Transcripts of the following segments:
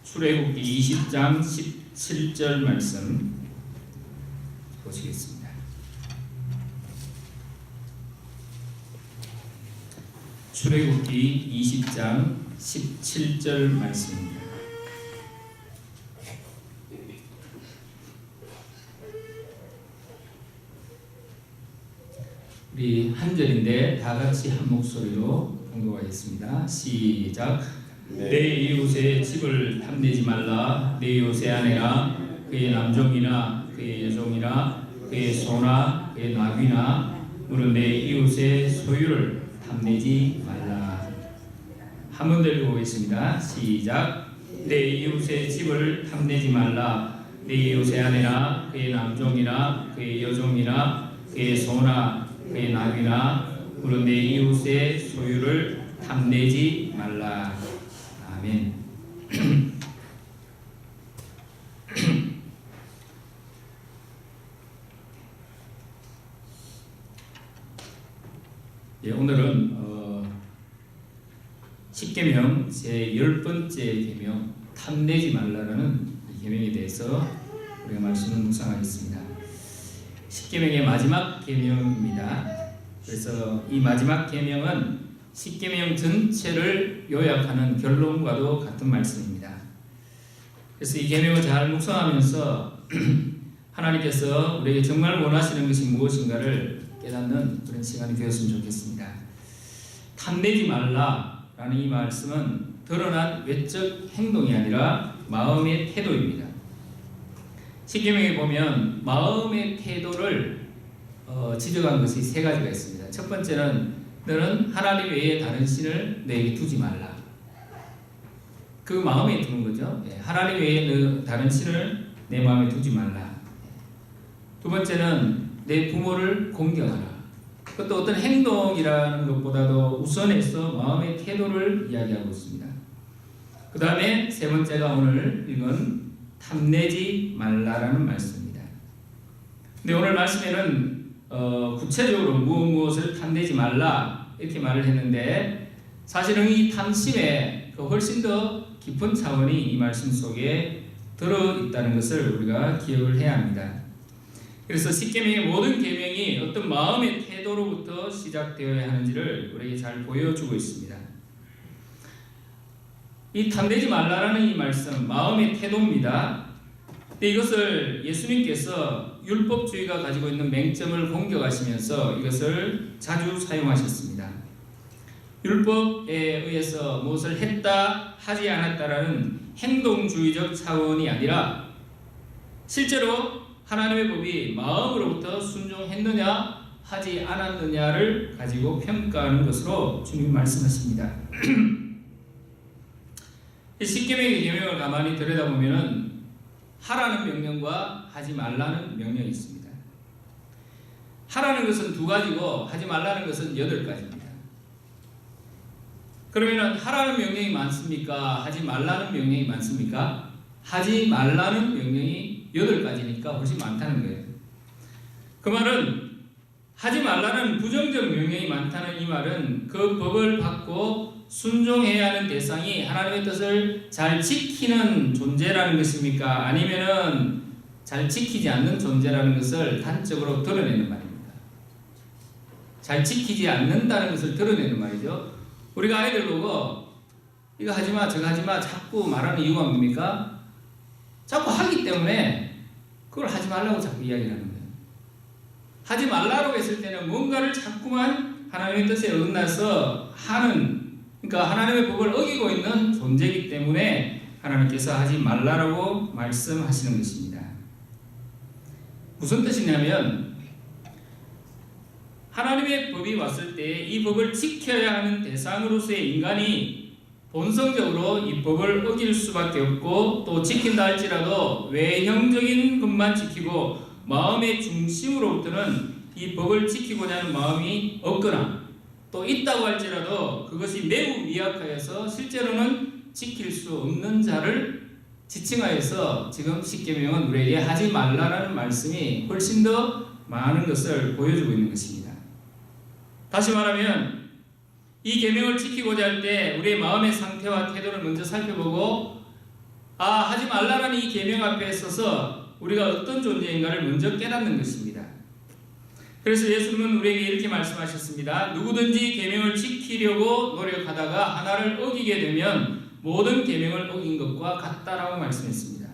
출애굽기 20장 17절 말씀 보시겠습니다. 출애굽기 20장 17절 말씀입니다. 우리 한 절인데 다 같이 한 목소리로 공독하겠습니다. 시작. 내 이웃의 집을 탐내지 말라. 내 이웃의 아내나 그의 남종이나 그의 여종이나 그의 소나 그의 나귀나 무릇 내 이웃의 소유를 탐내지 말라. 한 번 더 읽어보겠습니다. 시작. 내 이웃의 집을 탐내지 말라. 내 이웃의 아내나 그의 남종이나 그의 여종이나 그의 소나 그의 나귀나 무릇 내 이웃의 소유를 탐내지 말라. 아멘. 예, 오늘은 십계명 제 10번째 계명 탐내지 말라라는 이 계명에 대해서 우리가 말씀을 묵상하겠습니다. 십계명의 마지막 계명입니다. 그래서 이 마지막 계명은 십계명 전체를 요약하는 결론과도 같은 말씀입니다. 그래서 이 계명을 잘 묵상하면서 하나님께서 우리에게 정말 원하시는 것이 무엇인가를 깨닫는 그런 시간이 되었으면 좋겠습니다. 탐내지 말라라는 이 말씀은 드러난 외적 행동이 아니라 마음의 태도입니다. 십계명에 보면 마음의 태도를 지적한 것이 세 가지가 있습니다. 첫 번째는 너는 하나님 외에 다른 신을 내게 두지 말라. 그 마음에 두는 거죠. 하나님 외에 다른 신을 내 마음에 두지 말라. 두 번째는 내 부모를 공경하라. 그것도 어떤 행동이라는 것보다도 우선해서 마음의 태도를 이야기하고 있습니다. 그 다음에 세 번째가 오늘 읽은 탐내지 말라라는 말씀입니다. 근데 오늘 말씀에는 구체적으로 무엇을 탐내지 말라 이렇게 말을 했는데 사실은 이 탐심에 훨씬 더 깊은 차원이 이 말씀 속에 들어있다는 것을 우리가 기억을 해야 합니다. 그래서 십계명의 모든 계명이 어떤 마음의 태도로부터 시작되어야 하는지를 우리에게 잘 보여주고 있습니다. 이 탐내지 말라라는 이 말씀 마음의 태도입니다. 근데 이것을 예수님께서 율법주의가 가지고 있는 맹점을 공격하시면서 이것을 자주 사용하셨습니다. 율법에 의해서 무엇을 했다 하지 않았다라는 행동주의적 차원이 아니라 실제로 하나님의 법이 마음으로부터 순종했느냐 하지 않았느냐를 가지고 평가하는 것으로 주님 말씀하십니다. 이 십계명의 계명을 가만히 들여다보면 하라는 명령과 하지 말라는 명령이 있습니다. 하라는 것은 두 가지고 하지 말라는 것은 8가지입니다. 그러면 하라는 명령이 많습니까? 하지 말라는 명령이 많습니까? 하지 말라는 명령이 8가지니까 훨씬 많다는 거예요. 그 말은 하지 말라는 부정적 명령이 많다는 이 말은 그 법을 받고 순종해야 하는 대상이 하나님의 뜻을 잘 지키는 존재라는 것입니까? 아니면은 잘 지키지 않는 존재라는 것을 단적으로 드러내는 말입니까? 잘 지키지 않는다는 것을 드러내는 말이죠. 우리가 아이들 보고 이거 하지마 저거 하지마 자꾸 말하는 이유가 뭡니까? 자꾸 하기 때문에 그걸 하지 말라고 자꾸 이야기를 하는 거예요. 하지 말라고 했을 때는 뭔가를 자꾸만 하나님의 뜻에 어긋나서 하는, 그러니까 하나님의 법을 어기고 있는 존재이기 때문에 하나님께서 하지 말라라고 말씀하시는 것입니다. 무슨 뜻이냐면 하나님의 법이 왔을 때 이 법을 지켜야 하는 대상으로서의 인간이 본성적으로 이 법을 어길 수밖에 없고 또 지킨다 할지라도 외형적인 것만 지키고 마음의 중심으로부터는 이 법을 지키고자 하는 마음이 없거나 또 있다고 할지라도 그것이 매우 미약하여서 실제로는 지킬 수 없는 자를 지칭하여서 지금 십계명은 우리에게 하지 말라라는 말씀이 훨씬 더 많은 것을 보여주고 있는 것입니다. 다시 말하면 이 계명을 지키고자 할 때 우리의 마음의 상태와 태도를 먼저 살펴보고 하지 말라라는 이 계명 앞에 서서 우리가 어떤 존재인가를 먼저 깨닫는 것입니다. 그래서 예수님은 우리에게 이렇게 말씀하셨습니다. 누구든지 계명을 지키려고 노력하다가 하나를 어기게 되면 모든 계명을 어긴 것과 같다라고 말씀했습니다.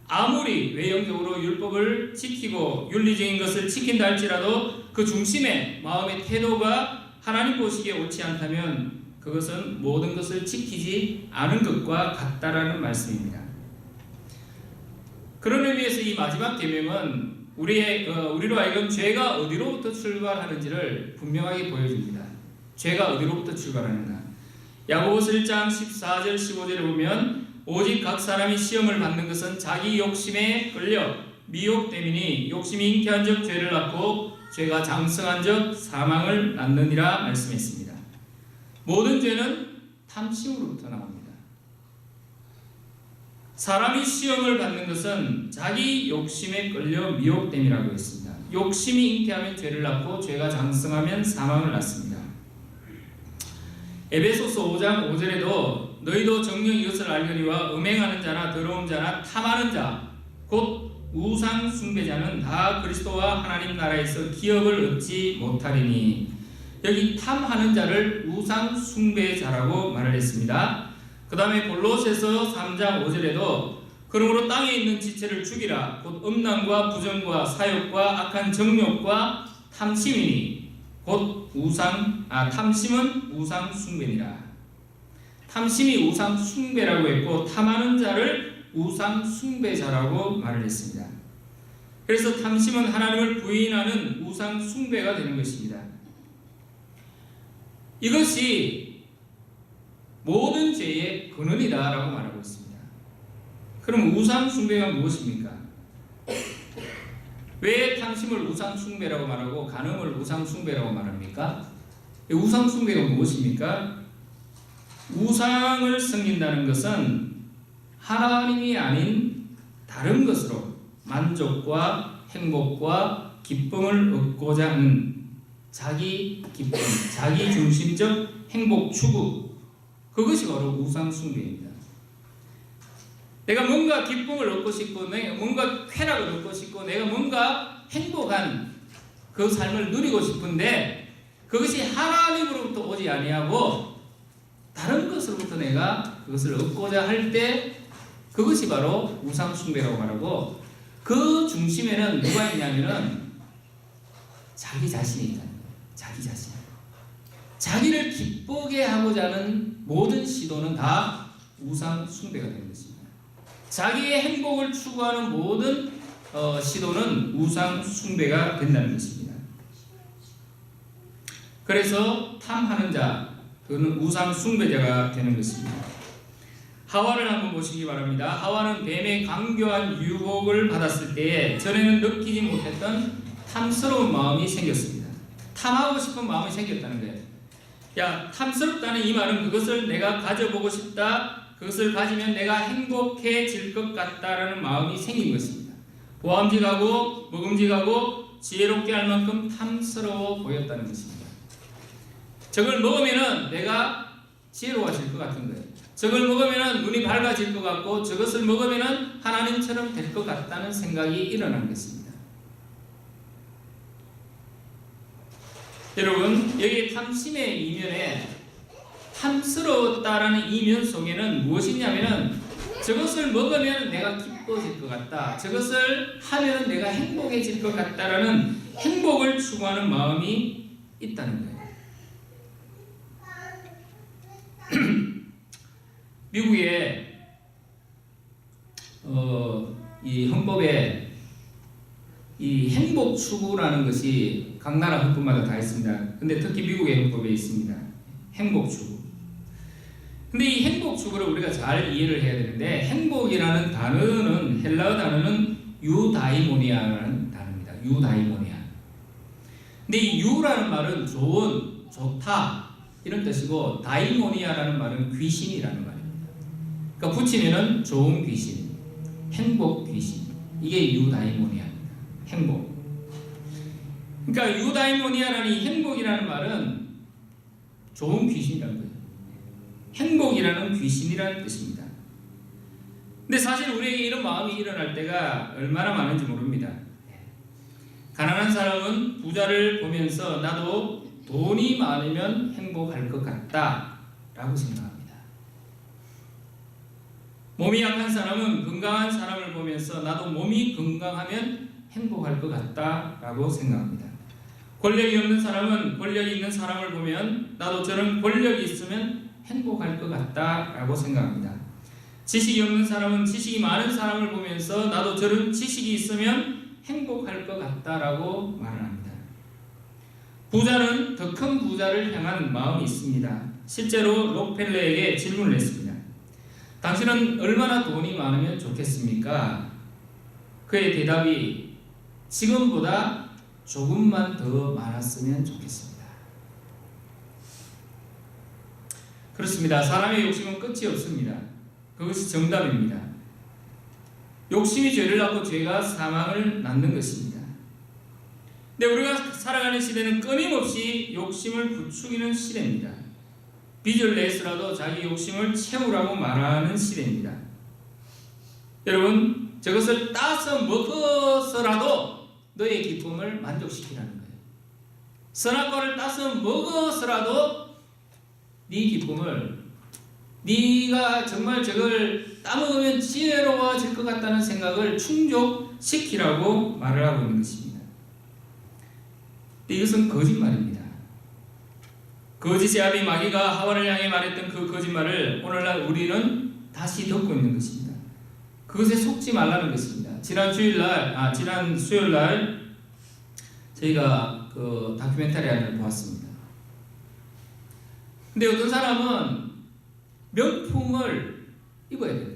아무리 외형적으로 율법을 지키고 윤리적인 것을 지킨다 할지라도 그 중심에 마음의 태도가 하나님 보시기에 옳지 않다면 그것은 모든 것을 지키지 않은 것과 같다라는 말씀입니다. 그런 의미에서 이 마지막 계명은 우리로 하여금 죄가 어디로부터 출발하는지를 분명하게 보여줍니다. 죄가 어디로부터 출발하는가? 야고보서 1장 14절 15절에 보면 오직 각 사람이 시험을 받는 것은 자기 욕심에 끌려 미혹됨이니 욕심이 잉태한 적 죄를 낳고 죄가 장성한 적 사망을 낳느니라 말씀했습니다. 모든 죄는 탐심으로부터 나옵니다. 사람이 시험을 받는 것은 자기 욕심에 끌려 미혹됨이라고 했습니다. 욕심이 잉태하면 죄를 낳고 죄가 장성하면 사망을 낳습니다. 에베소서 5장 5절에도 너희도 정녕 이것을 알거니와 음행하는 자나 더러운 자나 탐하는 자 곧 우상 숭배자는 다 그리스도와 하나님 나라에서 기업을 얻지 못하리니 여기 탐하는 자를 우상 숭배자라고 말을 했습니다. 그 다음에 골로새서 3장 5절에도 그러므로 땅에 있는 지체를 죽이라 곧 음란과 부정과 사욕과 악한 정욕과 탐심이니 곧 탐심은 우상 숭배니라. 탐심이 우상 숭배라고 했고 탐하는 자를 우상 숭배자라고 말을 했습니다. 그래서 탐심은 하나님을 부인하는 우상 숭배가 되는 것입니다. 이것이 모든 죄의 근원이다라고 말하고 있습니다. 그럼 우상 숭배가 무엇입니까? 왜 탐심을 우상 숭배라고 말하고 간음을 우상 숭배라고 말합니까? 우상 숭배가 무엇입니까? 우상을 섬긴다는 것은 하나님이 아닌 다른 것으로 만족과 행복과 기쁨을 얻고자 하는 자기 기쁨, 자기 중심적 행복 추구, 그것이 바로 우상 숭배입니다. 내가 뭔가 기쁨을 얻고 싶고 내가 뭔가 쾌락을 얻고 싶고 내가 뭔가 행복한 그 삶을 누리고 싶은데 그것이 하나님으로부터 오지 아니하고 다른 것으로부터 내가 그것을 얻고자 할 때 그것이 바로 우상 숭배라고 말하고 그 중심에는 누가 있냐면은 자기 자신이 있다는 거예요. 자기 자신. 자기를 기쁘게 하고자 하는 모든 시도는 다 우상 숭배가 되는 것입니다. 자기의 행복을 추구하는 모든 시도는 우상 숭배가 된다는 것입니다. 그래서 탐하는 자, 그는 우상 숭배자가 되는 것입니다. 하와를 한번 보시기 바랍니다. 하와는 뱀의 강교한 유혹을 받았을 때에 전에는 느끼지 못했던 탐스러운 마음이 생겼습니다. 탐하고 싶은 마음이 생겼다는 거예요. 탐스럽다는 이 말은 그것을 내가 가져보고 싶다, 그것을 가지면 내가 행복해질 것 같다라는 마음이 생긴 것입니다. 보암직하고 먹음직하고 지혜롭게 할 만큼 탐스러워 보였다는 것입니다. 저걸 먹으면 내가 지혜로워질 것 같은 거예요. 저걸 먹으면 눈이 밝아질 것 같고 저것을 먹으면 하나님처럼 될 것 같다는 생각이 일어난 것입니다. 여러분, 여기 탐심의 이면에 탐스러웠다라는 이면 속에는 무엇이냐면은 저것을 먹으면 내가 기뻐질 것 같다, 저것을 하면 내가 행복해질 것 같다라는 행복을 추구하는 마음이 있다는 거예요. 미국의 이 헌법에 이 행복 추구라는 것이 각 나라 헌법마다 다 있습니다. 근데 특히 미국의 헌법에 있습니다. 행복 추구. 근데 이 행복 추구를 우리가 잘 이해를 해야 되는데, 행복이라는 단어는 헬라어 단어는 유다이모니아라는 단어입니다. 유다이모니아. 근데 이 유라는 말은 좋은, 좋다 이런 뜻이고, 다이모니아라는 말은 귀신이라는 말입니다. 그러니까 붙이면은 좋은 귀신, 행복 귀신, 이게 유다이모니아입니다. 행복. 그러니까 유다이모니아라는 이 행복이라는 말은 좋은 귀신이라는 거예요. 행복이라는 귀신이라는 뜻입니다. 근데 사실 우리에게 이런 마음이 일어날 때가 얼마나 많은지 모릅니다. 가난한 사람은 부자를 보면서 나도 돈이 많으면 행복할 것 같다 라고 생각합니다. 몸이 약한 사람은 건강한 사람을 보면서 나도 몸이 건강하면 행복할 것 같다 라고 생각합니다. 권력이 없는 사람은 권력이 있는 사람을 보면 나도 저런 권력이 있으면 행복할 것 같다 라고 생각합니다. 지식이 없는 사람은 지식이 많은 사람을 보면서 나도 저런 지식이 있으면 행복할 것 같다라고 말을 합니다. 부자는 더 큰 부자를 향한 마음이 있습니다. 실제로 록펠러에게 질문을 했습니다. 당신은 얼마나 돈이 많으면 좋겠습니까? 그의 대답이 지금보다 조금만 더 많았으면 좋겠습니다. 그렇습니다. 사람의 욕심은 끝이 없습니다. 그것이 정답입니다. 욕심이 죄를 낳고 죄가 사망을 낳는 것입니다. 근데 우리가 살아가는 시대는 끊임없이 욕심을 부추기는 시대입니다. 빚을 내서라도 자기 욕심을 채우라고 말하는 시대입니다. 여러분, 저것을 따서 먹어서라도 너의 기쁨을 만족시키라는 거예요. 선악과를 따서 먹어서라도 네 기쁨을, 네가 정말 저걸 따먹으면 지혜로워질 것 같다는 생각을 충족시키라고 말을 하고 있는 것입니다. 근데 이것은 거짓말입니다. 거짓의 아비 마귀가 하와를 향해 말했던 그 거짓말을 오늘날 우리는 다시 듣고 있는 것입니다. 그것에 속지 말라는 것입니다. 지난 수요일날 저희가 그 다큐멘터리 하나를 보았습니다. 근데 어떤 사람은 명품을 입어야 돼요.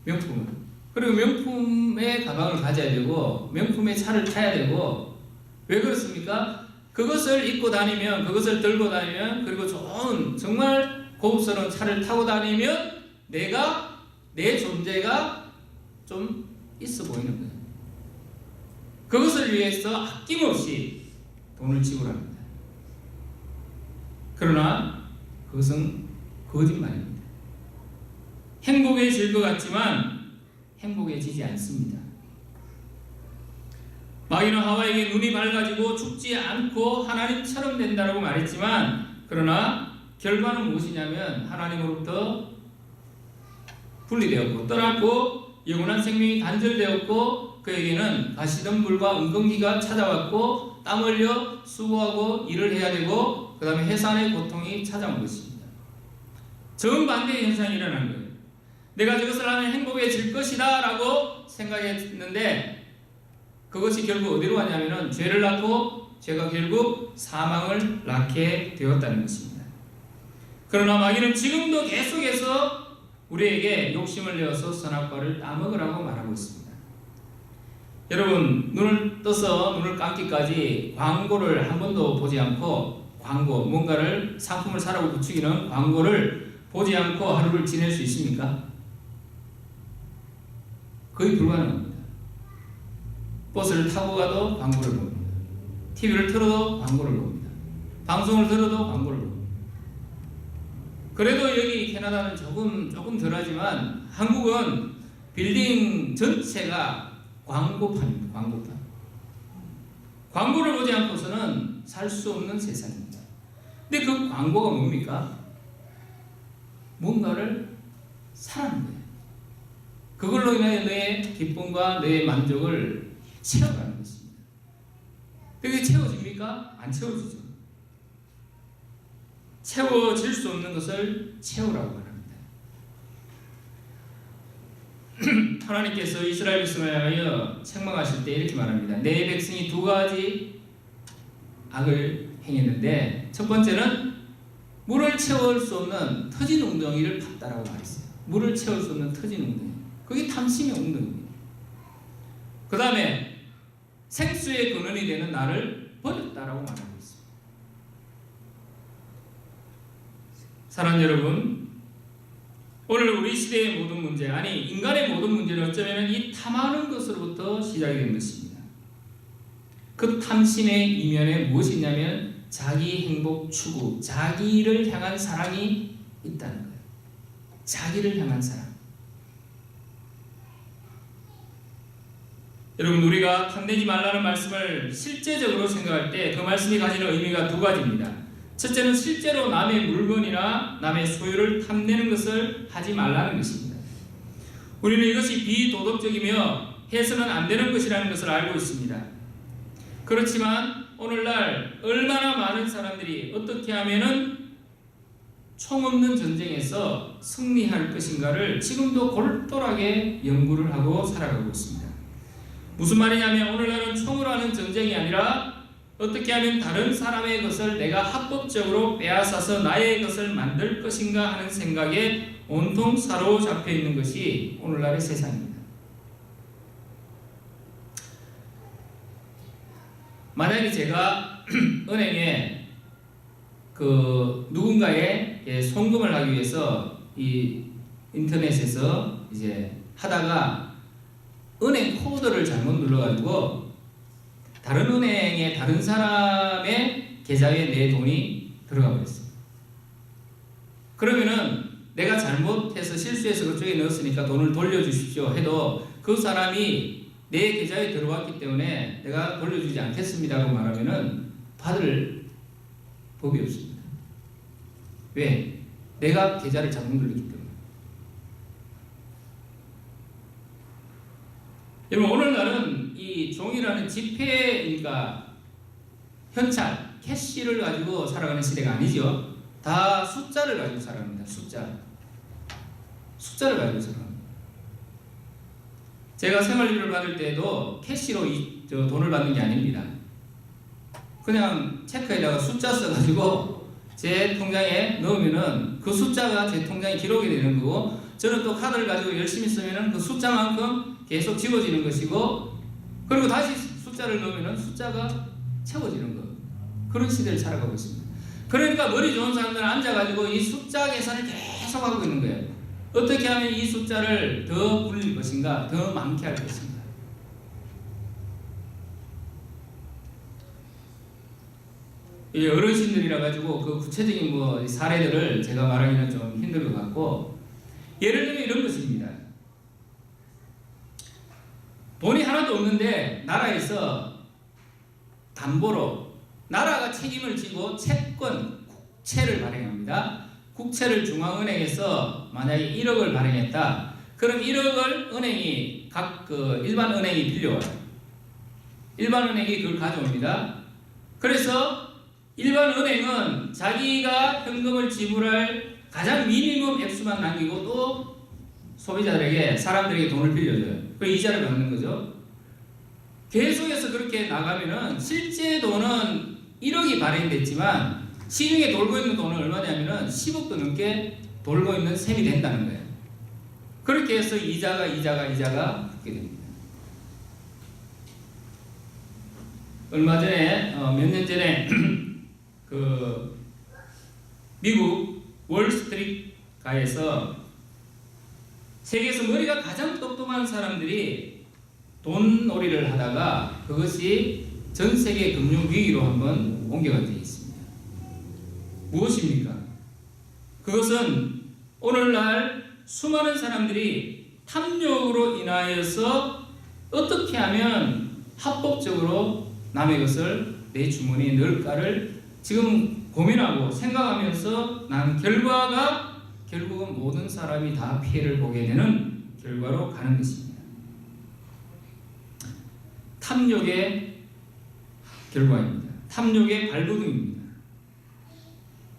명품을. 그리고 명품의 가방을 가져야 되고 명품의 차를 타야 되고, 왜 그렇습니까? 그것을 입고 다니면, 그것을 들고 다니면, 그리고 좋은 정말 고급스러운 차를 타고 다니면 내 존재가 좀 있어 보이는 거예요. 그것을 위해서 아낌없이 돈을 지불합니다. 그러나 그것은 거짓말입니다. 행복해질 것 같지만 행복해지지 않습니다. 마귀는 하와에게 눈이 밝아지고 죽지 않고 하나님처럼 된다고 말했지만, 그러나 결과는 무엇이냐면 하나님으로부터 분리되었고 떠났고 영원한 생명이 단절되었고, 그에게는 가시덤불과 은근기가 찾아왔고 땀 흘려 수고하고 일을 해야 되고 그 다음에 해산의 고통이 찾아온 것입니다. 정반대의 현상이 일어난 거예요. 내가 저것을 하면 행복해질 것이다 라고 생각했는데 그것이 결국 어디로 가냐면 죄를 낳고 죄가 결국 사망을 낳게 되었다는 것입니다. 그러나 마귀는 지금도 계속해서 우리에게 욕심을 내어서 선악과를 따먹으라고 말하고 있습니다. 여러분, 눈을 떠서 눈을 감기까지 광고를 한 번도 보지 않고, 뭔가를 상품을 사라고 부추기는 광고를 보지 않고 하루를 지낼 수 있습니까? 거의 불가능합니다. 버스를 타고 가도 광고를 봅니다. TV를 틀어도 광고를 봅니다. 방송을 들어도 광고를 봅니다. 그래도 여기 캐나다는 조금 덜하지만 한국은 빌딩 전체가 광고판입니다. 광고판. 광고를 보지 않고서는 살 수 없는 세상입니다. 근데 그 광고가 뭡니까? 뭔가를 사라는 거예요. 그걸로 인하여 너의 기쁨과 너의 만족을 채워가는 것입니다. 그게 채워집니까? 안 채워지죠. 채워질 수 없는 것을 채우라고 말합니다. 하나님께서 이스라엘 백성을 향하여 책망하실 때 이렇게 말합니다. 내 백성이 두 가지 악을 행했는데, 첫 번째는 물을 채울 수 없는 터진 웅덩이를 봤다라고 말했어요. 물을 채울 수 없는 터진 웅덩이. 그게 탐심의 웅덩이입니다. 그 다음에 생수의 근원이 되는 나를 버렸다라고 말하고 있습니다. 사랑하는 여러분, 오늘 우리 시대의 모든 문제, 아니 인간의 모든 문제는 어쩌면 이 탐하는 것으로부터 시작이 된 것입니다. 그 탐심의 이면에 무엇이 있냐면 자기 행복 추구, 자기를 향한 사랑이 있다는 거예요. 자기를 향한 사랑. 여러분, 우리가 탐내지 말라는 말씀을 실제적으로 생각할 때 그 말씀이 가지는 의미가 두 가지입니다. 첫째는 실제로 남의 물건이나 남의 소유를 탐내는 것을 하지 말라는 것입니다. 우리는 이것이 비도덕적이며 해서는 안 되는 것이라는 것을 알고 있습니다. 그렇지만 오늘날 얼마나 많은 사람들이 어떻게 하면은 총 없는 전쟁에서 승리할 것인가를 지금도 골똘하게 연구를 하고 살아가고 있습니다. 무슨 말이냐면 오늘날은 총으로 하는 전쟁이 아니라 어떻게 하면 다른 사람의 것을 내가 합법적으로 빼앗아서 나의 것을 만들 것인가 하는 생각에 온통 사로잡혀 있는 것이 오늘날의 세상입니다. 만약에 제가 은행에 누군가의 송금을 하기 위해서 이 인터넷에서 이제 하다가 은행 코드를 잘못 눌러가지고 다른 은행의 다른 사람의 계좌에 내 돈이 들어가 버렸어요. 그러면은 내가 잘못해서 실수해서 그쪽에 넣었으니까 돈을 돌려주십시오 해도 그 사람이 내 계좌에 들어왔기 때문에 내가 돌려주지 않겠습니다라고 말하면은 받을 법이 없습니다. 왜? 내가 계좌를 잘못 눌렀기 때문에. 여러분, 오늘날은 이 종이라는 지폐니까 현찰, 캐시를 가지고 살아가는 시대가 아니죠. 다 숫자를 가지고 살아갑니다. 숫자를 가지고 살아갑니다. 제가 생활비를 받을 때도 캐시로 돈을 받는 게 아닙니다. 그냥 체크에다가 숫자 써가지고 제 통장에 넣으면은 그 숫자가 제 통장에 기록이 되는 거고, 저는 또 카드를 가지고 열심히 쓰면은 그 숫자만큼 계속 지워지는 것이고, 그리고 다시 숫자를 넣으면 숫자가 채워지는 것. 그런 시대를 살아가고 있습니다. 그러니까 머리 좋은 사람들은 앉아가지고 이 숫자 계산을 계속 하고 있는 거예요. 어떻게 하면 이 숫자를 더 굴릴 것인가, 더 많게 할 것인가. 이 어르신들이라 가지고 그 구체적인 사례들을 제가 말하기는 좀 힘들 것 같고, 예를 들면 이런 것입니다. 돈이 하나도 없는데 나라에서 담보로 나라가 책임을 지고 채권, 국채를 발행합니다. 국채를 중앙은행에서 만약에 1억을 발행했다. 그럼 1억을 은행이 일반 은행이 빌려와요. 일반 은행이 그걸 가져옵니다. 그래서 일반 은행은 자기가 현금을 지불할 가장 미니멈 액수만 남기고 또 소비자들에게, 사람들에게 돈을 빌려줘요. 그 이자를 받는 거죠. 계속해서 그렇게 나가면은 실제 돈은 1억이 발행됐지만 시중에 돌고 있는 돈은 얼마냐면은 10억도 넘게 돌고 있는 셈이 된다는 거예요. 그렇게 해서 이자가 붙게 됩니다. 얼마 전에 몇 년 전에 미국 월스트리트가에서 세계에서 머리가 가장 똑똑한 사람들이 돈놀이를 하다가 그것이 전 세계 금융 위기로 한번 옮겨간 적이 있습니다. 무엇입니까? 그것은 오늘날 수많은 사람들이 탐욕으로 인하여서 어떻게 하면 합법적으로 남의 것을 내 주머니에 넣을까를 지금 고민하고 생각하면서 난 결과가 결국은 모든 사람이 다 피해를 보게 되는 결과로 가는 것입니다. 탐욕의 결과입니다. 탐욕의 발버둥입니다.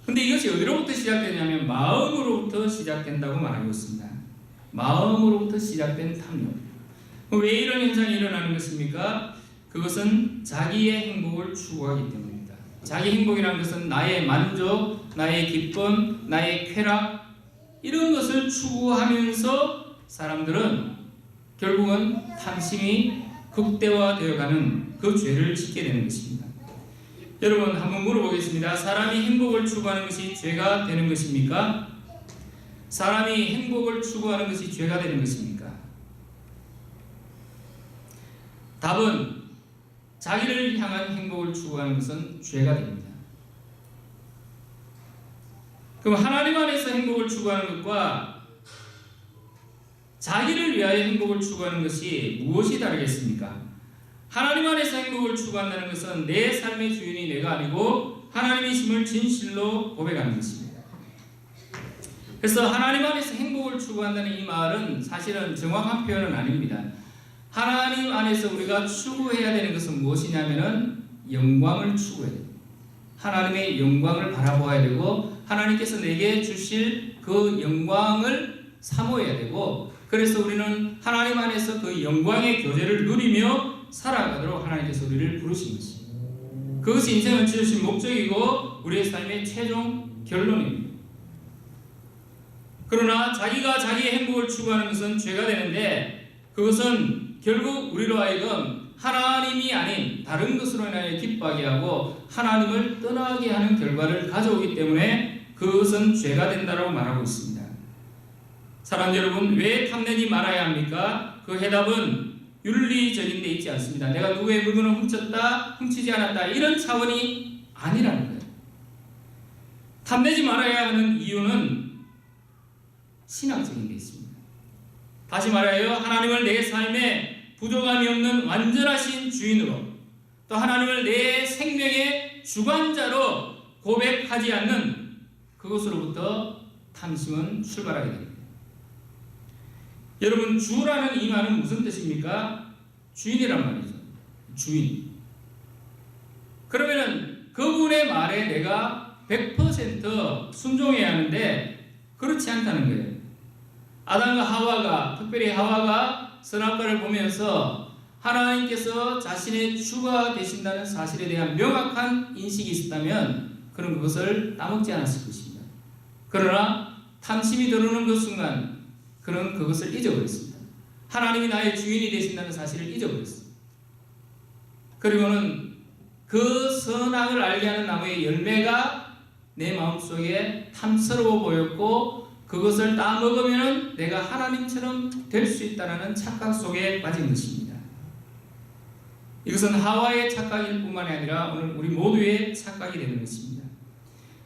근데 이것이 어디로부터 시작되냐면 마음으로부터 시작된다고 말하고 있습니다. 마음으로부터 시작된 탐욕. 왜 이런 현상이 일어나는 것입니까? 그것은 자기의 행복을 추구하기 때문입니다. 자기 행복이라는 것은 나의 만족, 나의 기쁨, 나의 쾌락, 이런 것을 추구하면서 사람들은 결국은 탐심이 극대화되어가는 그 죄를 짓게 되는 것입니다. 여러분, 한번 물어보겠습니다. 사람이 행복을 추구하는 것이 죄가 되는 것입니까? 사람이 행복을 추구하는 것이 죄가 되는 것입니까? 답은 자기를 향한 행복을 추구하는 것은 죄가 됩니다. 그럼 하나님 안에서 행복을 추구하는 것과 자기를 위하여 행복을 추구하는 것이 무엇이 다르겠습니까? 하나님 안에서 행복을 추구한다는 것은 내 삶의 주인이 내가 아니고 하나님이심을 진실로 고백하는 것입니다. 그래서 하나님 안에서 행복을 추구한다는 이 말은 사실은 정확한 표현은 아닙니다. 하나님 안에서 우리가 추구해야 되는 것은 무엇이냐면은 영광을 추구해야 됩니다. 하나님의 영광을 바라보아야 되고 하나님께서 내게 주실 그 영광을 사모해야 되고, 그래서 우리는 하나님 안에서 그 영광의 교제를 누리며 살아가도록 하나님께서 우리를 부르신 것입니다. 그것이 인생을 지으신 목적이고 우리의 삶의 최종 결론입니다. 그러나 자기가 자기의 행복을 추구하는 것은 죄가 되는데, 그것은 결국 우리로 하여금 하나님이 아닌 다른 것으로 인하여 기뻐하게 하고 하나님을 떠나게 하는 결과를 가져오기 때문에 그것은 죄가 된다고 말하고 있습니다. 사랑 여러분, 왜 탐내지 말아야 합니까? 그 해답은 윤리적인 데 있지 않습니다. 내가 누구의 물건을 훔쳤다, 훔치지 않았다, 이런 차원이 아니라는 거예요. 탐내지 말아야 하는 이유는 신앙적인 데 있습니다. 다시 말하여 하나님을 내 삶에 부족함이 없는 완전하신 주인으로, 또 하나님을 내 생명의 주관자로 고백하지 않는 그것으로부터 탐심은 출발하게 됩니다. 여러분, 주라는 이 말은 무슨 뜻입니까? 주인이란 말이죠. 주인. 그러면은 그분의 말에 내가 100% 순종해야 하는데 그렇지 않다는 거예요. 아담과 하와가, 특별히 하와가 선악과를 보면서 하나님께서 자신의 주가 되신다는 사실에 대한 명확한 인식이 있었다면 그는 그것을 따먹지 않았을 것입니다. 그러나 탐심이 들어오는 그 순간 그는 그것을 잊어버렸습니다. 하나님이 나의 주인이 되신다는 사실을 잊어버렸습니다. 그리고는 그 선악을 알게 하는 나무의 열매가 내 마음속에 탐스러워 보였고, 그것을 따먹으면 내가 하나님처럼 될 수 있다는 착각 속에 빠진 것입니다. 이것은 하와의 착각일 뿐만이 아니라 오늘 우리 모두의 착각이 되는 것입니다.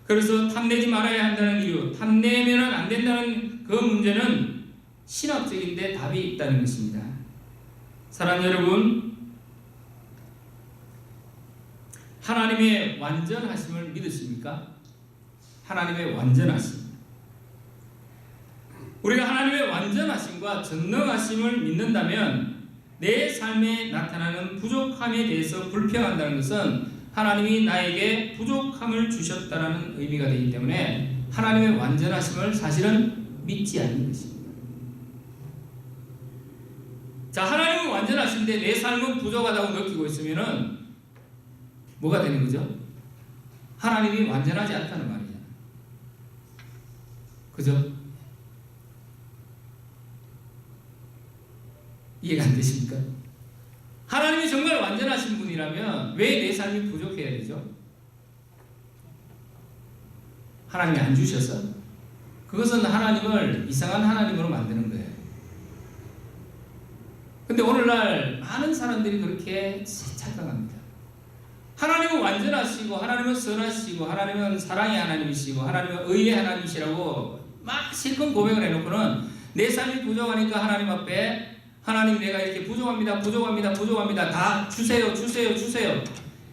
그래서 탐내지 말아야 한다는 이유, 탐내면 안 된다는 그 문제는 신학적인데 답이 있다는 것입니다. 사랑하는 여러분, 하나님의 완전하심을 믿으십니까? 하나님의 완전하심. 우리가 하나님의 완전하심과 전능하심을 믿는다면 내 삶에 나타나는 부족함에 대해서 불평한다는 것은 하나님이 나에게 부족함을 주셨다는 의미가 되기 때문에 하나님의 완전하심을 사실은 믿지 않는 것입니다. 자, 하나님은 완전하신데 내 삶은 부족하다고 느끼고 있으면은 뭐가 되는 거죠? 하나님이 완전하지 않다는 말이잖아요. 그죠? 이해가 안 되십니까? 하나님이 정말 완전하신 분이라면 왜 내 삶이 부족해야 되죠? 하나님이 안 주셔서? 그것은 하나님을 이상한 하나님으로 만드는 거예요. 근데 오늘날 많은 사람들이 그렇게 착각합니다. 하나님은 완전하시고, 하나님은 선하시고, 하나님은 사랑의 하나님이시고, 하나님은 의의 하나님이시라고 막 실컷 고백을 해놓고는 내 삶이 부족하니까 하나님 앞에 하나님 내가 이렇게 부족합니다, 부족합니다, 부족합니다, 다 주세요, 주세요, 주세요.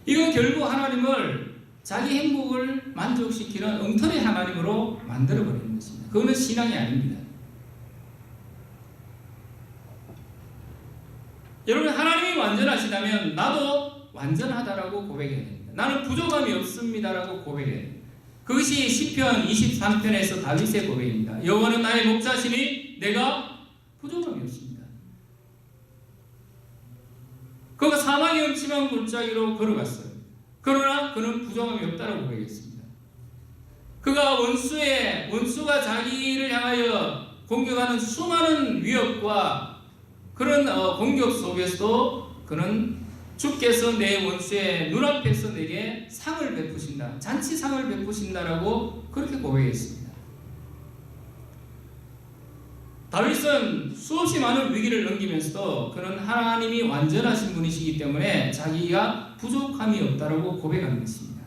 이건 결국 하나님을 자기 행복을 만족시키는 엉터리 하나님으로 만들어버리는 것입니다. 그거는 신앙이 아닙니다. 여러분, 하나님이 완전하시다면 나도 완전하다라고 고백해야 됩니다. 나는 부족함이 없습니다라고 고백해야 됩니다. 그것이 시편 23편에서 다윗의 고백입니다. 여호와는 나의 목자시니 내가 부족함이 없습니다. 그가 사망의 음침한 골짜기로 걸어갔어요. 그러나 그는 부족함이 없다라고 고백했습니다. 그가 원수가 자기를 향하여 공격하는 수많은 위협과 그런 공격 속에서도 그는 주께서 내 원수의 눈앞에서 내게 상을 베푸신다, 잔치상을 베푸신다라고 그렇게 고백했습니다. 다윗은 수없이 많은 위기를 넘기면서도 그는 하나님이 완전하신 분이시기 때문에 자기가 부족함이 없다라고 고백하는 것입니다.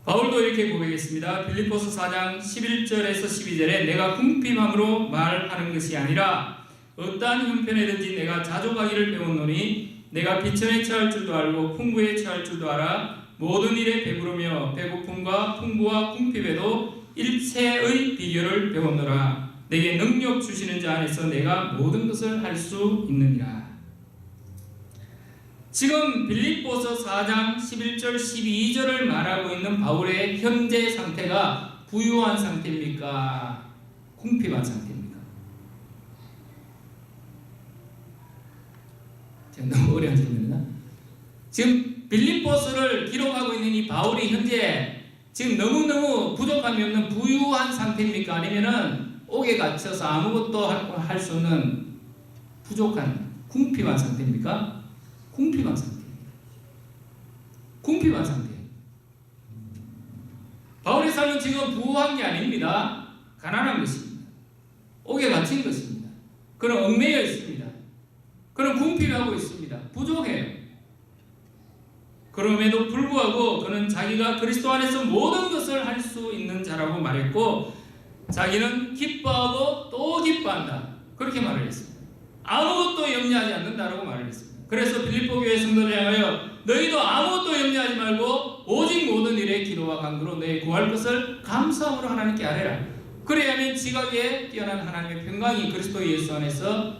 바울도 이렇게 고백했습니다. 빌립보서 4장 11절에서 12절에 내가 궁핍함으로 말하는 것이 아니라 어떠한 형편에든지 내가 자족하기를 배웠노니 내가 비천에 처할 줄도 알고 풍부에 처할 줄도 알아 모든 일에 배부르며 배고픔과 풍부와 궁핍에도 일체의 비결을 배웠노라. 내게 능력 주시는 자 안에서 내가 모든 것을 할 수 있느니라. 지금 빌립보서 4장 11절 12절을 말하고 있는 바울의 현재 상태가 부유한 상태입니까? 궁핍한 상태입니까? 제가 너무 어려운 질문이나? 지금 빌립보서를 기록하고 있는 이 바울이 현재 지금 너무너무 부족함이 없는 부유한 상태입니까? 아니면은 옥에 갇혀서 아무것도 할 수 없는 부족한 궁핍한 상태입니까? 궁핍한 상태입니다. 궁핍한 상태. 바울의 삶은 지금 부유한 게 아닙니다. 가난한 것입니다. 옥에 갇힌 것입니다. 그는 얽매여 있습니다. 그는 궁핍하고 있습니다. 부족해요. 그럼에도 불구하고 그는 자기가 그리스도 안에서 모든 것을 할 수 있는 자라고 말했고 자기는 기뻐하고 또 기뻐한다. 그렇게 말을 했습니다. 아무것도 염려하지 않는다라고 말을 했습니다. 그래서 빌립보 교회 성도를 향하여 너희도 아무것도 염려하지 말고 오직 모든 일에 기도와 간구로 너희 구할 것을 감사함으로 하나님께 아뢰라. 그래야만 지각에 뛰어난 하나님의 평강이 그리스도 예수 안에서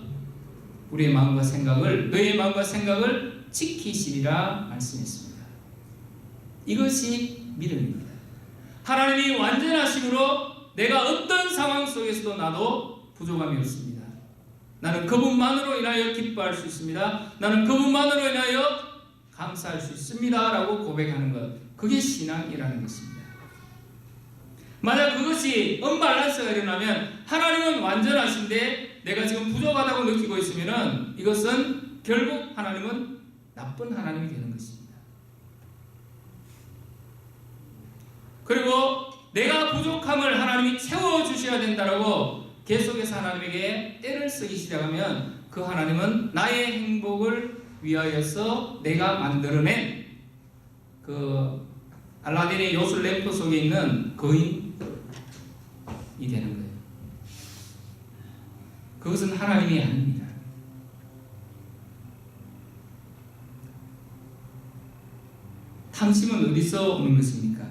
우리의 마음과 생각을 너희의 마음과 생각을 지키시리라 말씀했습니다. 이것이 믿음입니다. 하나님이 완전하심으로 내가 어떤 상황 속에서도 나도 부족함이 없습니다. 나는 그분만으로 인하여 기뻐할 수 있습니다. 나는 그분만으로 인하여 감사할 수 있습니다. 라고 고백하는 것. 그게 신앙이라는 것입니다. 만약 그것이 언밸런스가 일어나면 하나님은 완전하신데 내가 지금 부족하다고 느끼고 있으면 이것은 결국 하나님은 나쁜 하나님이 되는 것입니다. 그리고 내가 부족함을 하나님이 채워주셔야 된다라고 계속해서 하나님에게 때를 쓰기 시작하면 그 하나님은 나의 행복을 위하여서 내가 만들어낸 그 알라딘의 요술 램프 속에 있는 거인이 되는 거예요. 그것은 하나님이 아닙니다. 탐심은 어디서 오는 것입니까?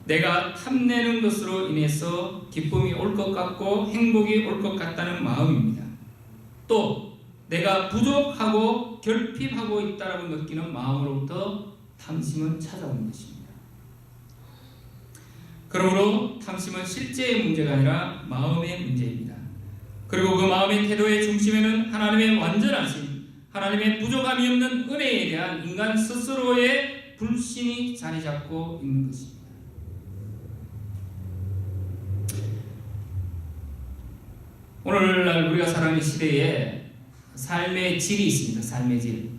내가 탐내는 것으로 인해서 기쁨이 올 것 같고 행복이 올 것 같다는 마음입니다. 또 내가 부족하고 결핍하고 있다고 느끼는 마음으로부터 탐심은 찾아오는 것입니다. 그러므로 탐심은 실제의 문제가 아니라 마음의 문제입니다. 그리고 그 마음의 태도의 중심에는 하나님의 완전하심, 하나님의 부족함이 없는 은혜에 대한 인간 스스로의 불신이 자리 잡고 있는 것입니다. 오늘날 우리가 살아가는 시대에 삶의 질이 있습니다. 삶의 질.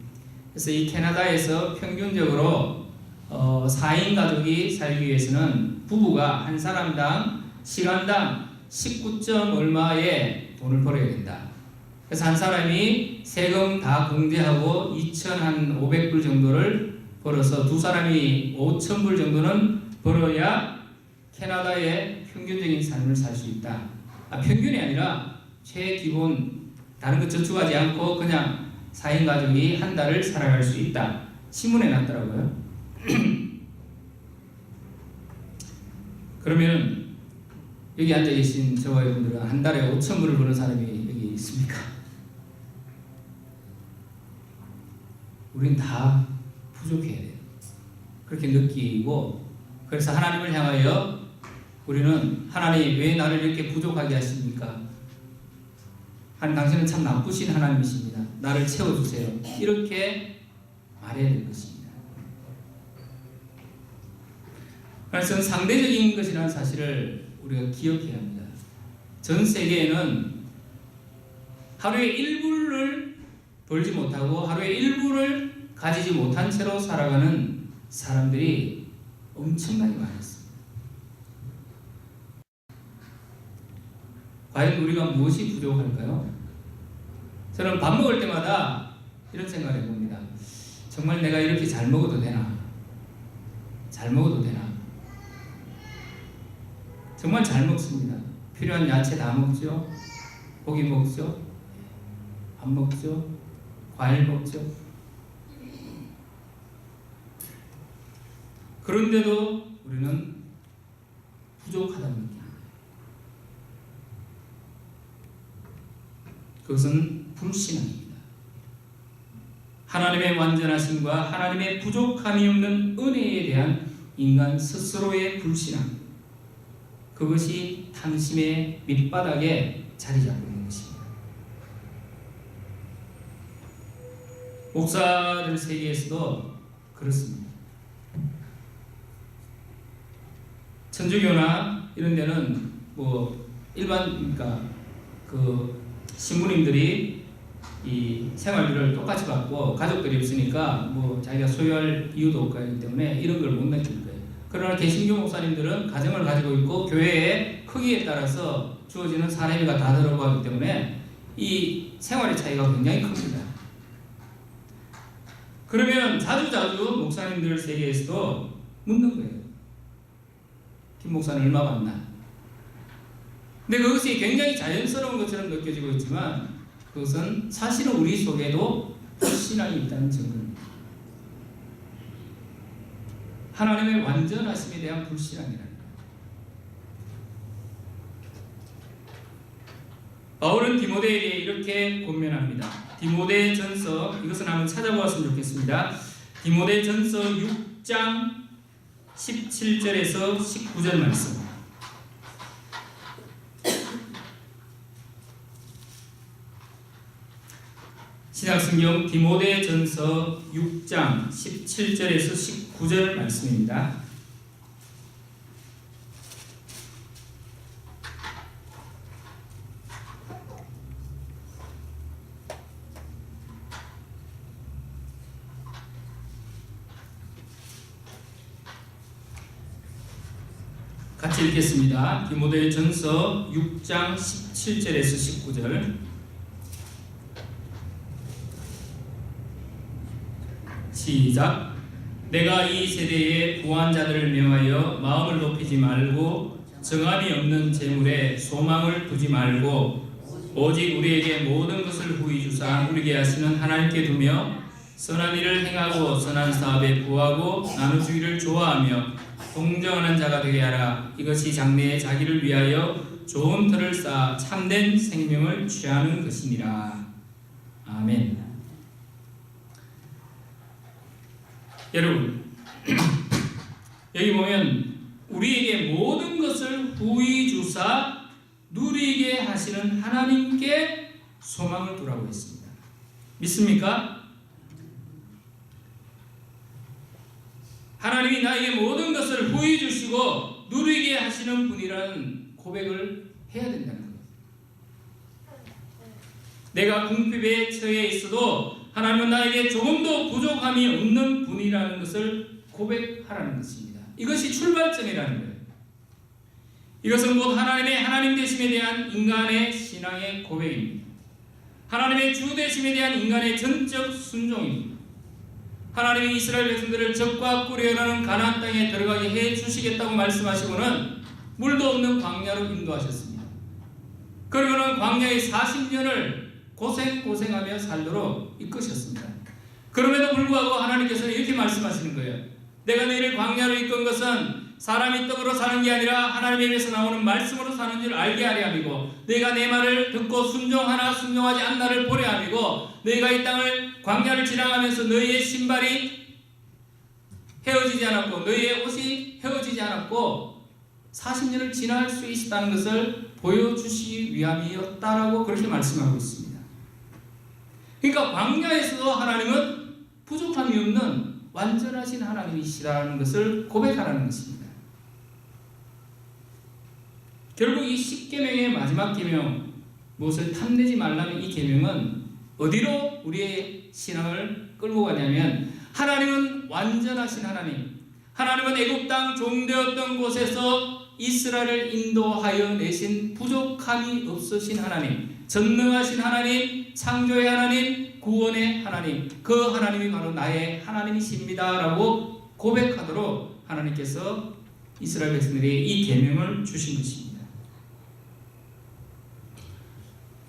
그래서 이 캐나다에서 평균적으로 4인 가족이 살기 위해서는 부부가 한 사람당 시간당 19점 얼마의 돈을 벌어야 된다. 그래서 한 사람이 세금 다 공제하고 2,500불 정도를 벌어서 두 사람이 5,000불 정도는 벌어야 캐나다의 평균적인 삶을 살 수 있다. 평균이 아니라 최기본 다른 것 저축하지 않고 그냥 4인 가족이 한 달을 살아갈 수 있다. 신문에 났더라고요. 그러면 여기 앉아 계신 저와 여러분들은 한 달에 5,000불을 버는 사람이 여기 있습니까? 우린 다 부족해야 돼요. 그렇게 느끼고 그래서 하나님을 향하여 우리는 하나님 왜 나를 이렇게 부족하게 하십니까? 당신은 참 나쁘신 하나님이십니다. 나를 채워주세요. 이렇게 말해야 될 것입니다. 그래서 상대적인 것이라는 사실을 우리가 기억해야 합니다. 전 세계에는 하루에 1불을 벌지 못하고 하루에 1불을 가지지 못한 채로 살아가는 사람들이 엄청나게 많았습니다. 과연 우리가 무엇이 부족할까요? 저는 밥 먹을 때마다 이런 생각을 해봅니다. 정말 내가 이렇게 잘 먹어도 되나? 잘 먹어도 되나? 정말 잘 먹습니다. 필요한 야채 다 먹죠? 고기 먹죠? 안 먹죠? 과일 먹죠? 그런데도 우리는 부족하다는 느낌. 그것은 불신앙입니다. 하나님의 완전하심과 하나님의 부족함이 없는 은혜에 대한 인간 스스로의 불신앙, 그것이 탐심의 밑바닥에 자리 잡고 있는 것입니다. 목사들 세계에서도 그렇습니다. 천주교나 이런 데는 뭐 일반, 그러니까 그 신부님들이 이 생활비를 똑같이 받고 가족들이 없으니까 뭐 자기가 소유할 이유도 없기 때문에 이런 걸 못 느낄 거예요. 그러나 개신교 목사님들은 가정을 가지고 있고 교회의 크기에 따라서 주어지는 사례비가 다 들어가기 때문에 이 생활의 차이가 굉장히 큽니다. 그러면 자주자주 목사님들 세계에서도 묻는 거예요. 김 목사는 얼마 받나? 근데 그것이 굉장히 자연스러운 것처럼 느껴지고 있지만 그것은 사실은 우리 속에도 불신앙이 있다는 증거입니다. 하나님의 완전하심에 대한 불신앙이라는 거예요. 바울은 디모데에게 이렇게 권면합니다. 디모데전서, 이것은 한번 찾아보았으면 좋겠습니다. 디모데전서 6장 17절에서 19절 말씀. 신약성경 디모데전서 6장 17절에서 19절 말씀입니다. 같이 읽겠습니다. 디모데전서 6장 17절에서 19절. 시작. 내가 이 세대의 부한 자들을 명하여 마음을 높이지 말고 정함이 없는 재물에 소망을 두지 말고 오직 우리에게 모든 것을 후히 주사 누리게 하시는 하나님께 두며 선한 일을 행하고 선한 사업에 구하고 나누주기를 좋아하며 동정하는 자가 되게 하라. 이것이 장래에 자기를 위하여 좋은 터를 쌓아 참된 생명을 취하는 것이니라. 아멘. 여러분, 여기 보면 우리에게 모든 것을 후히 주사 누리게 하시는 하나님께 소망을 두라고 했습니다. 믿습니까? 하나님이 나에게 모든 것을 후히 주시고 누리게 하시는 분이라는 고백을 해야 된다는 거예요. 내가 궁핍에 처해 있어도 하나님은 나에게 조금도 부족함이 없는 분이라는 것을 고백하라는 것입니다. 이것이 출발점이라는 거예요. 이것은 곧 하나님의 하나님 되심에 대한 인간의 신앙의 고백입니다. 하나님의 주 되심에 대한 인간의 전적 순종입니다. 하나님이 이스라엘 백성들을 적과 꿀이 흐르는 가나안 땅에 들어가게 해 주시겠다고 말씀하시고는 물도 없는 광야로 인도하셨습니다. 그러고는 광야의 40년을 고생하며 살도록 이끄셨습니다. 그럼에도 불구하고 하나님께서는 이렇게 말씀하시는 거예요. 내가 너희를 광야로 이끈 것은 사람이 떡으로 사는 게 아니라 하나님의 입에서 나오는 말씀으로 사는 줄 알게 하려 함이고 너희가 내 말을 듣고 순종하나 순종하지 않나를 보려 함이고 너희가 이 땅을 광야를 지나가면서 너희의 신발이 헤어지지 않았고 너희의 옷이 헤어지지 않았고 40년을 지날 수 있었다는 것을 보여주시기 위함이었다라고 그렇게 말씀하고 있습니다. 그러니까 광야에서도 하나님은 부족함이 없는 완전하신 하나님이시라는 것을 고백하라는 것입니다. 결국 이 10계명의 마지막 계명, 무엇을 탐내지 말라는 이 계명은 어디로 우리의 신앙을 끌고 가냐면 하나님은 완전하신 하나님, 하나님은 애굽 땅 종되었던 곳에서 이스라엘을 인도하여 내신 부족함이 없으신 하나님, 전능하신 하나님, 창조의 하나님, 구원의 하나님, 그 하나님이 바로 나의 하나님이십니다 라고 고백하도록 하나님께서 이스라엘 백성들에게 이 계명을 주신 것입니다.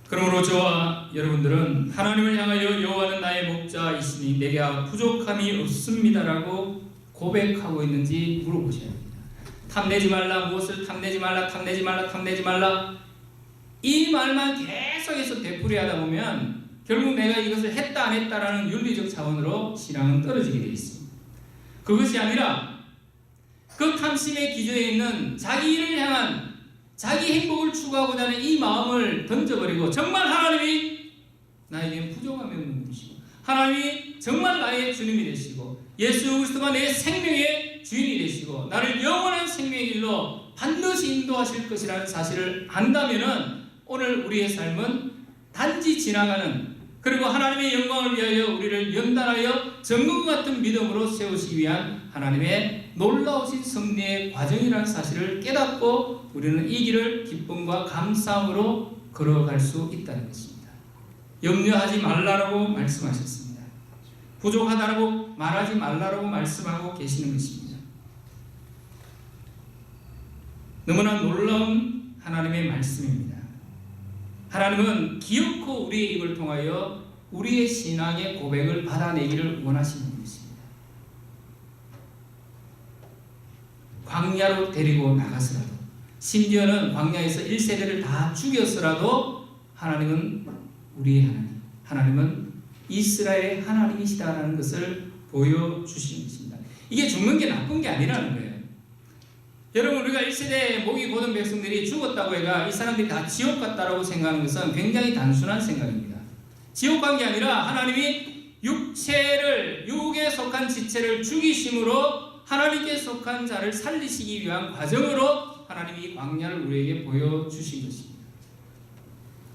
그러므로 저와 여러분들은 하나님을 향하여 여호와는 나의 목자이시니 내게 부족함이 없습니다라고 고백하고 있는지 물어보셔야 합니다. 탐내지 말라, 무엇을 탐내지 말라, 탐내지 말라, 탐내지 말라, 이 말만 계속해서 되풀이하다 보면 결국 내가 이것을 했다 안 했다라는 윤리적 차원으로 신앙은 떨어지게 되어 있습니다. 그것이 아니라 그 탐심의 기저에 있는 자기 일을 향한, 자기 행복을 추구하고자 하는 이 마음을 던져버리고 정말 하나님이 나에게 부족함이 없는 분이시고 하나님이 정말 나의 주님이 되시고 예수 그리스도가 내 생명의 주인이 되시고 나를 영원한 생명의 길로 반드시 인도하실 것이라는 사실을 안다면은 오늘 우리의 삶은 단지 지나가는, 그리고 하나님의 영광을 위하여 우리를 연단하여 정금 같은 믿음으로 세우시기 위한 하나님의 놀라우신 섭리의 과정이라는 사실을 깨닫고 우리는 이 길을 기쁨과 감사함으로 걸어갈 수 있다는 것입니다. 염려하지 말라라고 말씀하셨습니다. 부족하다라고 말하지 말라라고 말씀하고 계시는 것입니다. 너무나 놀라운 하나님의 말씀입니다. 하나님은 기어코 우리의 입을 통하여 우리의 신앙의 고백을 받아내기를 원하시는 분이십니다. 광야로 데리고 나가서라도, 심지어는 광야에서 1세대를 다 죽였어라도 하나님은 우리의 하나님, 하나님은 이스라엘의 하나님이시다라는 것을 보여주시는 것입니다. 이게 죽는 게 나쁜 게 아니라는 거예요. 여러분, 우리가 1세대 목이 고든 백성들이 죽었다고 해가 이 사람들이 다 지옥 갔다라고 생각하는 것은 굉장히 단순한 생각입니다. 지옥 간 게 아니라 하나님이 육에 속한 지체를 죽이심으로 하나님께 속한 자를 살리시기 위한 과정으로 하나님이 이 광야를 우리에게 보여주신 것입니다.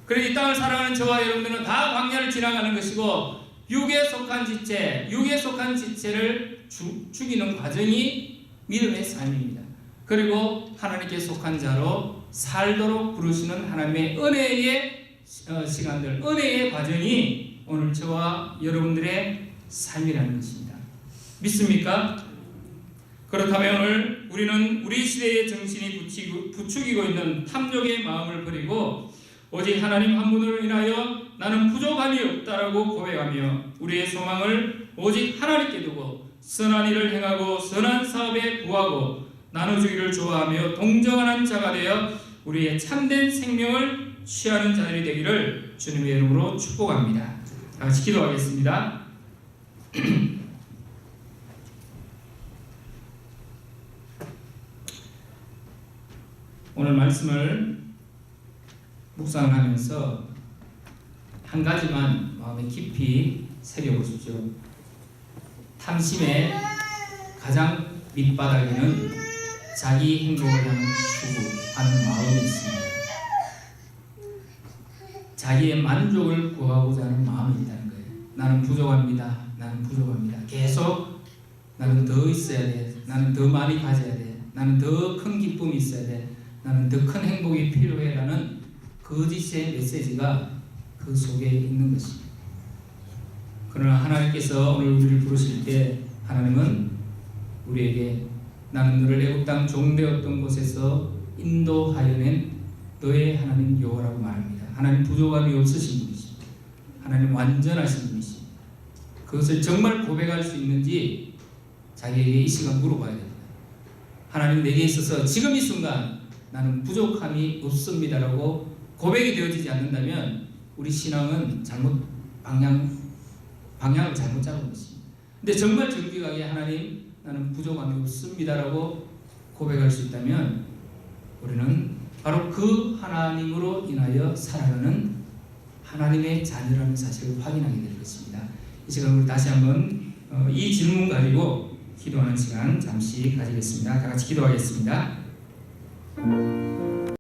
그래서 이 땅을 살아가는 저와 여러분들은 다 광야를 지나가는 것이고 육에 속한 지체를 죽이는 과정이 믿음의 삶입니다. 그리고 하나님께 속한 자로 살도록 부르시는 하나님의 은혜의 시간들, 은혜의 과정이 오늘 저와 여러분들의 삶이라는 것입니다. 믿습니까? 그렇다면 오늘 우리는 우리 시대의 정신이 부추기고 있는 탐욕의 마음을 버리고 오직 하나님 한 분으로 인하여 나는 부족함이 없다라고 고백하며 우리의 소망을 오직 하나님께 두고 선한 일을 행하고 선한 사업에 부하고 나눠주기를 좋아하며 동정하는 자가 되어 우리의 참된 생명을 취하는 자들이 되기를 주님의 이름으로 축복합니다. 같이 기도하겠습니다. 오늘 말씀을 묵상을 하면서 한 가지만 마음에 깊이 새겨보십시오. 탐심의 가장 밑바닥에는 자기 행복을 향한 추구하는 마음이 있습니다. 자기의 만족을 구하고자 하는 마음이 있다는 거예요. 나는 부족합니다. 나는 부족합니다. 계속 나는 더 있어야 돼. 나는 더 많이 가져야 돼. 나는 더 큰 기쁨이 있어야 돼. 나는 더 큰 행복이 필요해 라는 거짓의 메시지가 그 속에 있는 것입니다. 그러나 하나님께서 오늘 우리를 부르실 때 하나님은 우리에게 나는 너를 애굽 땅 종되었던 곳에서 인도하여 낸 너의 하나님 여호와라고 말합니다. 하나님 부족함이 없으신 분이십니다. 하나님 완전하신 분이십니다. 그것을 정말 고백할 수 있는지 자기에게 이 시간 물어봐야 됩니다. 하나님 내게 있어서 지금 이 순간 나는 부족함이 없습니다라고 고백이 되어지지 않는다면 우리 신앙은 방향을 잘못 잡은 것입니다. 근데 정말 정직하게 하나님 나는 부족함이 없습니다라고 고백할 수 있다면 우리는 바로 그 하나님으로 인하여 살아가는 하나님의 자녀라는 사실을 확인하게 될 것입니다. 이 시간 우리 다시 한번 이 질문 가지고 기도하는 시간 잠시 가지겠습니다. 다 같이 기도하겠습니다.